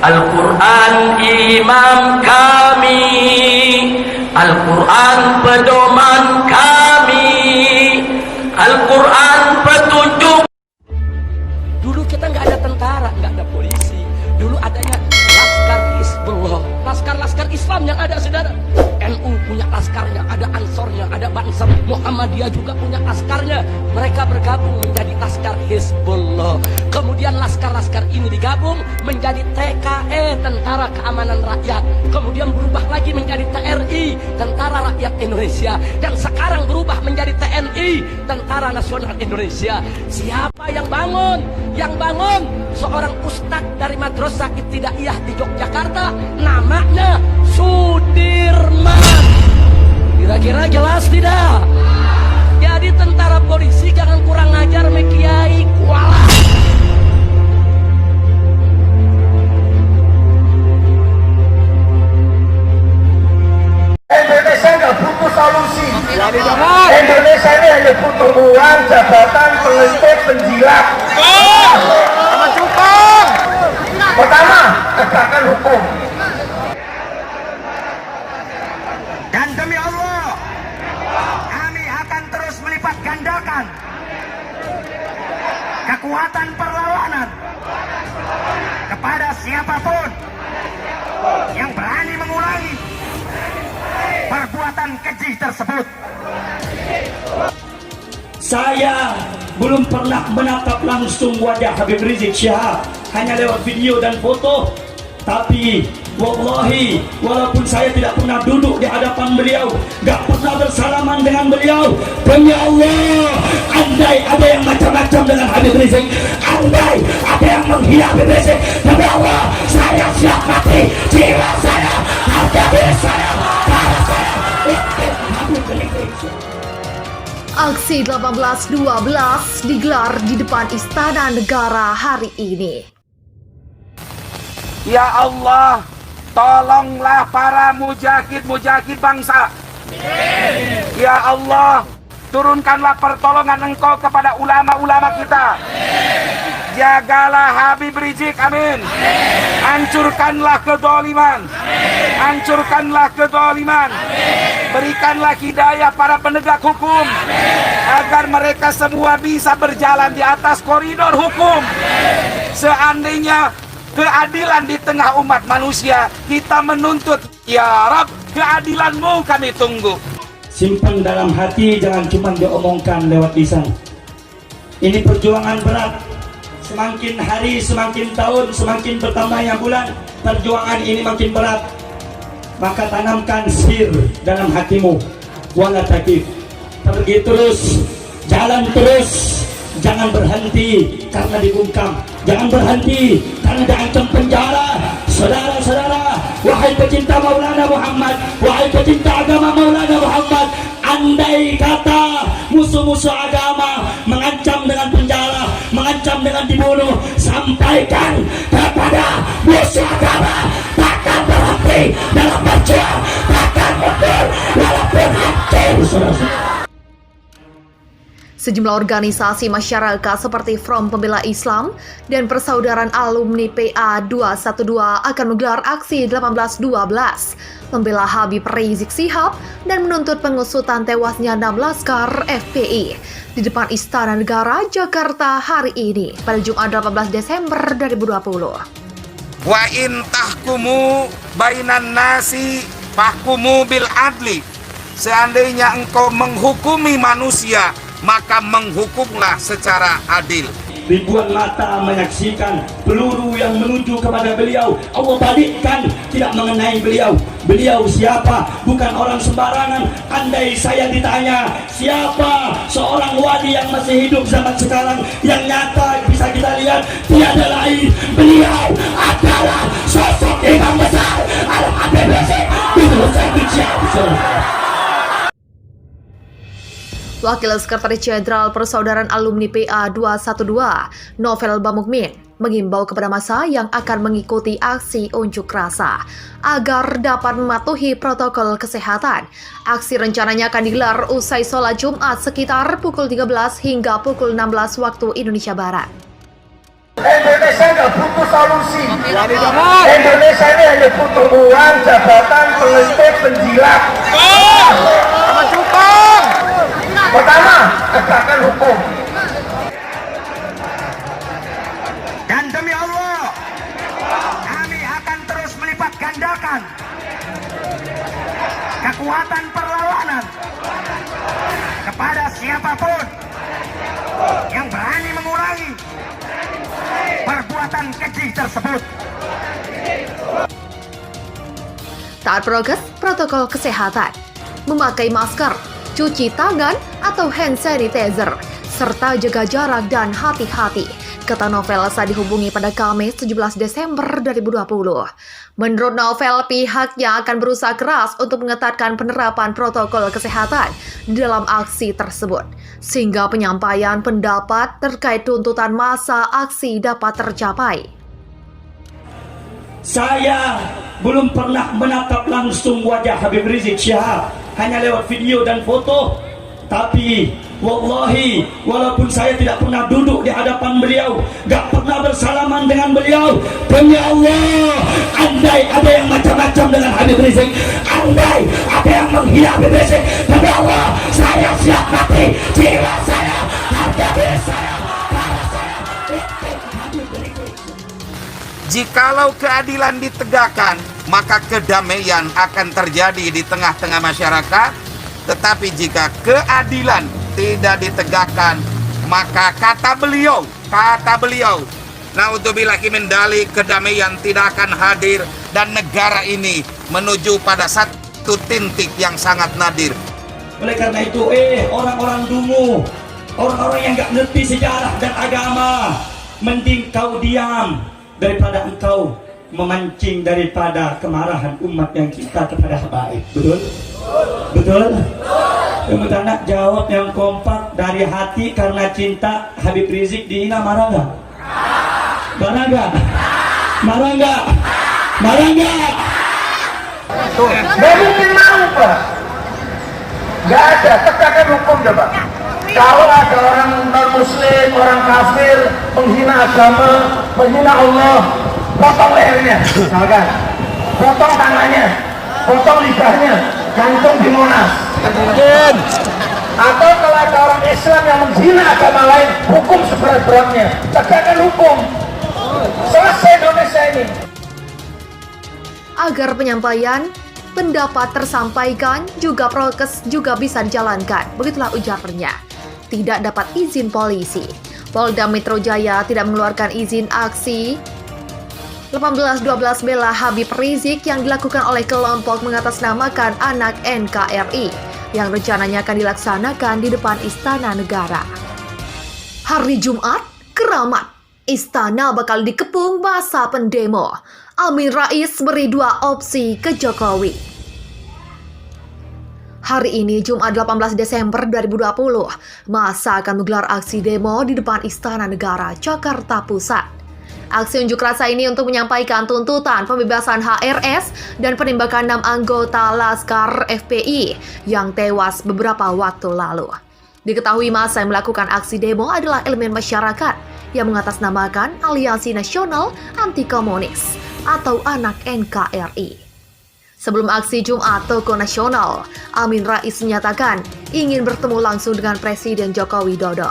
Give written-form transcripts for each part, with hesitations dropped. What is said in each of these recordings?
Al-Quran imam kami, Al-Quran pedoman kami, Al-Quran petunjuk. Dulu kita nggak ada tentara, nggak ada polisi. Dulu adanya Laskar Hizbullah, laskar-laskar Islam yang ada, saudara. NU punya laskarnya, ada Ansornya, ada Bansar. Muhammadiyah juga punya laskarnya. Mereka bergabung menjadi Laskar Hizbullah. Kemudian laskar-laskar ini digabung menjadi TKE, Tentara Keamanan Rakyat. Kemudian berubah lagi menjadi TRI, Tentara Rakyat Indonesia. Dan sekarang berubah menjadi TNI, Tentara Nasional Indonesia. Siapa yang bangun? Yang bangun seorang ustadz dari Madrasah Ibtidaiyah di Yogyakarta, namanya Sudirman. Kira-kira jelas tidak? Jadi tentara polisi jangan kurang ajar me kiai kuala. Indonesia nggak butuh solusi. Indonesia ini hanya butuh uang, jabatan, pengecut, penjilat. Pertama, tegakkan hukum. Dan demi Allah, kami akan terus melipat gandakan kekuatan perlawanan kepada siapapun yang berani mengulangi perbuatan keji tersebut. Saya belum pernah menatap langsung wajah Habib Rizik Syihab, hanya lewat video dan foto. Tapi wallahi, walaupun saya tidak pernah duduk di hadapan beliau, gak pernah bersalaman dengan beliau, demi Allah, andai ada yang macam-macam dengan Habib Rizik, andai ada yang menghina Habib Rizik, demi Allah, saya siap mati, jiwa saya, harga diri saya, darah saya, Habib Rizik. Aksi 18.12 digelar di depan Istana Negara hari ini. Ya Allah, tolonglah para mujahid-mujahid bangsa. Ya Allah, turunkanlah pertolongan Engkau kepada ulama-ulama kita. Jagalah Habib Rizik, amin. Hancurkanlah kezaliman. Hancurkanlah kezaliman. Berikanlah hidayah para penegak hukum agar mereka semua bisa berjalan di atas koridor hukum. Seandainya keadilan di tengah umat manusia, kita menuntut, ya Rabb, keadilan-Mu kami tunggu. Simpan dalam hati, jangan cuma diomongkan lewat lisan. Ini perjuangan berat. Semakin hari, semakin tahun, semakin bertambahnya bulan, perjuangan ini makin berat. Maka tanamkan sir dalam hatimu, wala takif. Pergi terus, jalan terus, jangan berhenti karena dibungkam, jangan berhenti karena diancam penjara. Saudara-saudara, wahai pecinta Maulana Muhammad, wahai pecinta agama Maulana Muhammad, andai kata musuh-musuh agama mengancam dengan penjara, mengancam dengan dibunuh, sampaikan kepada musuh agama, takkan berhenti dalam berjuang, takkan mundur walaupun hancur. Saudara-saudara, Sejumlah organisasi masyarakat seperti Front Pembela Islam dan Persaudaraan Alumni PA 212 akan menggelar aksi 18.12 membela Habib Rizik Syihab dan menuntut pengusutan tewasnya 6 laskar FPI di depan Istana Negara Jakarta hari ini pada Jumat 18 Desember 2020. Wa in tahkumu bainan nasi fahkumu bil adli. Seandainya engkau menghukumi manusia, maka menghukumlah secara adil. Ribuan mata menyaksikan peluru yang menuju kepada beliau, Allah balikkan, tidak mengenai beliau. Beliau siapa? Bukan orang sembarangan. Andai saya ditanya siapa seorang wali yang masih hidup zaman sekarang yang nyata bisa kita lihat, tiada lain, beliau adalah sosok imam besar Al-Habib Rizik Syihab. Wakil Sekretaris Jenderal Persaudaraan Alumni PA 212, Novel Bamukmin, mengimbau kepada massa yang akan mengikuti aksi unjuk rasa agar dapat mematuhi protokol kesehatan. Aksi rencananya akan digelar usai sholat Jumat sekitar pukul 13 hingga pukul 16 waktu Indonesia Barat. Indonesia nggak butuh solusi. Indonesia ini hanya butuh uang, jabatan, pelentik, penjilat. Pertama, tegakkan hukum. Dan demi Allah, kami akan terus melipat gandakan kekuatan perlawanan kepada siapapun yang berani mengulangi perbuatan keji tersebut. Taat prokes protokol kesehatan, memakai masker, cuci tangan atau hand sanitizer, serta jaga jarak dan hati-hati, kata Novel saat dihubungi pada Kamis 17 Desember 2020. Menurut Novel, pihaknya akan berusaha keras untuk mengetatkan penerapan protokol kesehatan dalam aksi tersebut, sehingga penyampaian pendapat terkait tuntutan massa aksi dapat tercapai. Saya belum pernah menatap langsung wajah Habib Rizik Syihab, hanya lewat video dan foto. Tapi wallahi, walaupun saya tidak pernah duduk di hadapan beliau, gak pernah bersalaman dengan beliau, demi Allah, andai ada yang macam-macam dengan Habib Rizik, andai ada yang menghina Habib Rizik, demi Allah, saya siap mati, jiwa saya, harga diri saya, darah saya. Jikalau keadilan ditegakkan, maka kedamaian akan terjadi di tengah-tengah masyarakat. Tetapi jika keadilan tidak ditegakkan, maka kata beliau, naudzubillahi min dzalik, kedamaian tidak akan hadir dan negara ini menuju pada satu titik yang sangat nadir. Oleh karena itu, orang-orang dungu, orang-orang yang gak ngerti sejarah dan agama, mending kau diam daripada engkau memancing daripada kemarahan umat yang cinta kepada habaib. Betul? Betul? Kemudian nak jawab yang kompak dari hati karena cinta. Habib Rizik dihina, marah gak? Marah gak? Marah gak? Marah gak? Nggak mungkin mau, Pak. Nggak ada, tegakkan hukum coba. Kalau ada orang non-muslim, orang kafir, menghina agama, menghina Allah, potong lehernya, misalkan, potong tangannya, potong lidahnya, gantung di Monas. Atau kalau ada orang Islam yang menghina agama lain, hukum seberat-beratnya, tegakkan hukum. Selesai Indonesia ini. Agar penyampaian pendapat tersampaikan, juga prokes juga bisa dijalankan. Begitulah ujarnya. Tidak dapat izin polisi. Polda Metro Jaya tidak mengeluarkan izin aksi 18-12 bela Habib Rizik yang dilakukan oleh kelompok mengatasnamakan anak NKRI yang rencananya akan dilaksanakan di depan Istana Negara. Hari Jumat, keramat. Istana bakal dikepung massa pendemo. Amin Rais beri 2 opsi ke Jokowi. Hari ini, Jumat 18 Desember 2020, massa akan menggelar aksi demo di depan Istana Negara, Jakarta Pusat. Aksi unjuk rasa ini untuk menyampaikan tuntutan pembebasan HRS dan penembakan 6 anggota Laskar FPI yang tewas beberapa waktu lalu. Diketahui massa yang melakukan aksi demo adalah elemen masyarakat yang mengatasnamakan Aliansi Nasional Anti Komunis atau anak NKRI. Sebelum aksi Jumat Tokoh Nasional, Amin Rais menyatakan ingin bertemu langsung dengan Presiden Joko Widodo.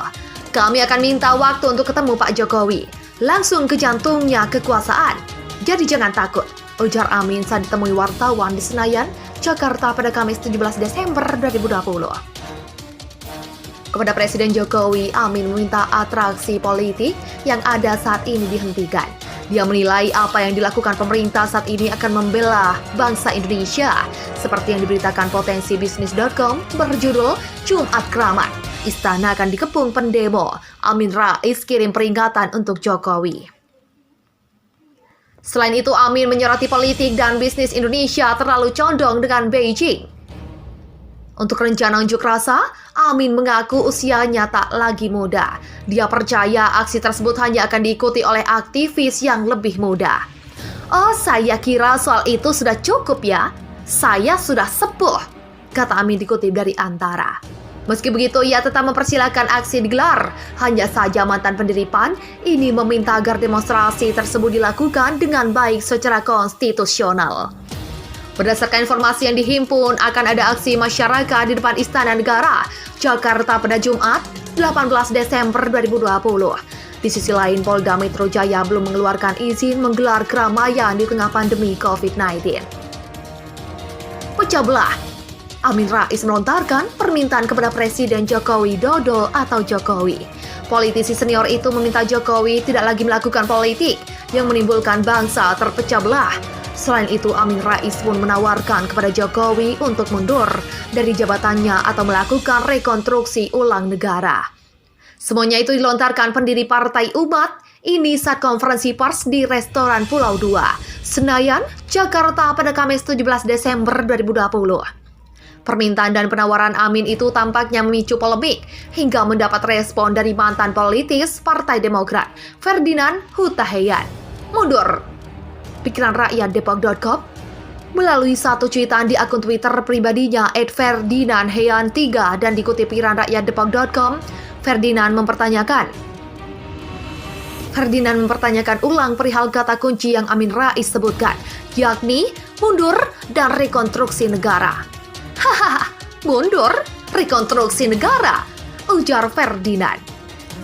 Kami akan minta waktu untuk ketemu Pak Jokowi, langsung ke jantungnya kekuasaan. Jadi jangan takut, ujar Amin saat ditemui wartawan di Senayan, Jakarta pada Kamis 17 Desember 2020. Kepada Presiden Jokowi, Amin meminta atraksi politik yang ada saat ini dihentikan. Dia menilai apa yang dilakukan pemerintah saat ini akan membela bangsa Indonesia, seperti yang diberitakan Potensibisnis.com berjudul Jumat Keramat. Istana akan dikepung pendemo. Amin Rais kirim peringatan untuk Jokowi. Selain itu, Amin menyoroti politik dan bisnis Indonesia terlalu condong dengan Beijing. Untuk rencana unjuk rasa, Amin mengaku usianya tak lagi muda. Dia percaya aksi tersebut hanya akan diikuti oleh aktivis yang lebih muda. Oh, saya kira soal itu sudah cukup ya. Saya sudah sepuh, kata Amin dikutip dari Antara. Meski begitu, ia tetap mempersilahkan aksi digelar. Hanya saja mantan pendiri PAN ini meminta agar demonstrasi tersebut dilakukan dengan baik secara konstitusional. Berdasarkan informasi yang dihimpun, akan ada aksi masyarakat di depan Istana Negara, Jakarta pada Jumat, 18 Desember 2020. Di sisi lain, Polda Metro Jaya belum mengeluarkan izin menggelar keramaian di tengah pandemi COVID-19. Pecah belah. Amin Rais melontarkan permintaan kepada Presiden Joko Widodo atau Jokowi. Politisi senior itu meminta Jokowi tidak lagi melakukan politik yang menimbulkan bangsa terpecah belah. Selain itu, Amin Rais pun menawarkan kepada Jokowi untuk mundur dari jabatannya atau melakukan rekonstruksi ulang negara. Semuanya itu dilontarkan pendiri Partai Umat ini saat konferensi pers di restoran Pulau 2, Senayan, Jakarta pada Kamis 17 Desember 2020. Permintaan dan penawaran Amin itu tampaknya memicu polemik hingga mendapat respon dari mantan politis Partai Demokrat, Ferdinand Huta Heian. Mundur. Pikiran Rakyat Depok.com melalui satu cuitan di akun Twitter pribadinya @ferdinandheian3 dan dikutip Pikiran Rakyat Depok.com, Ferdinand mempertanyakan ulang perihal kata kunci yang Amin Rais sebutkan, yakni mundur dan rekonstruksi negara. Hahaha, mundur, rekonstruksi negara, ujar Ferdinand.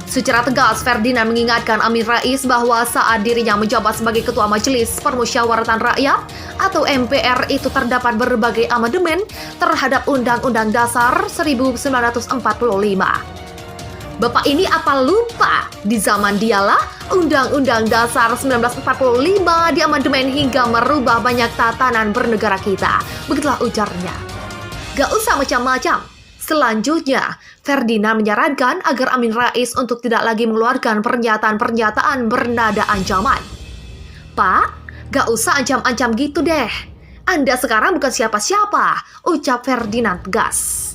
Secara tegas, Ferdinand mengingatkan Amin Rais bahwa saat dirinya menjabat sebagai Ketua Majelis Permusyawaratan Rakyat atau MPR itu terdapat berbagai amandemen terhadap Undang-Undang Dasar 1945. Bapak ini apa lupa, di zaman dialah Undang-Undang Dasar 1945 diamandemen hingga merubah banyak tatanan bernegara kita. Begitulah ujarnya. Gak usah macam-macam. Selanjutnya, Ferdinand menyarankan agar Amin Rais untuk tidak lagi mengeluarkan pernyataan-pernyataan bernada ancaman. Pak, gak usah ancam-ancam gitu deh. Anda sekarang bukan siapa-siapa, ucap Ferdinand tegas.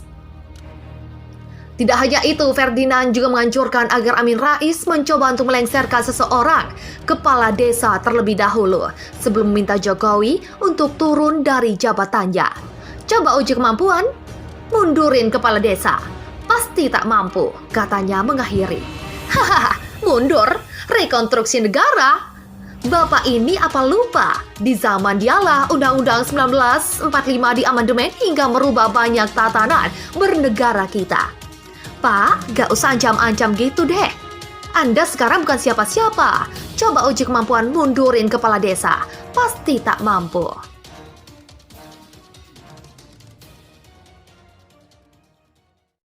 Tidak hanya itu, Ferdinand juga menganjurkan agar Amin Rais mencoba untuk melengsarkan seseorang, kepala desa terlebih dahulu, sebelum meminta Jokowi untuk turun dari jabatannya. Coba uji kemampuan, mundurin kepala desa. Pasti tak mampu, katanya mengakhiri. Hahaha, mundur, rekonstruksi negara. Bapak ini apa lupa, di zaman dialah Undang-Undang 1945 diamandemen hingga merubah banyak tatanan bernegara kita. Pak, gak usah ancam-ancam gitu deh. Anda sekarang bukan siapa-siapa. Coba uji kemampuan mundurin kepala desa. Pasti tak mampu.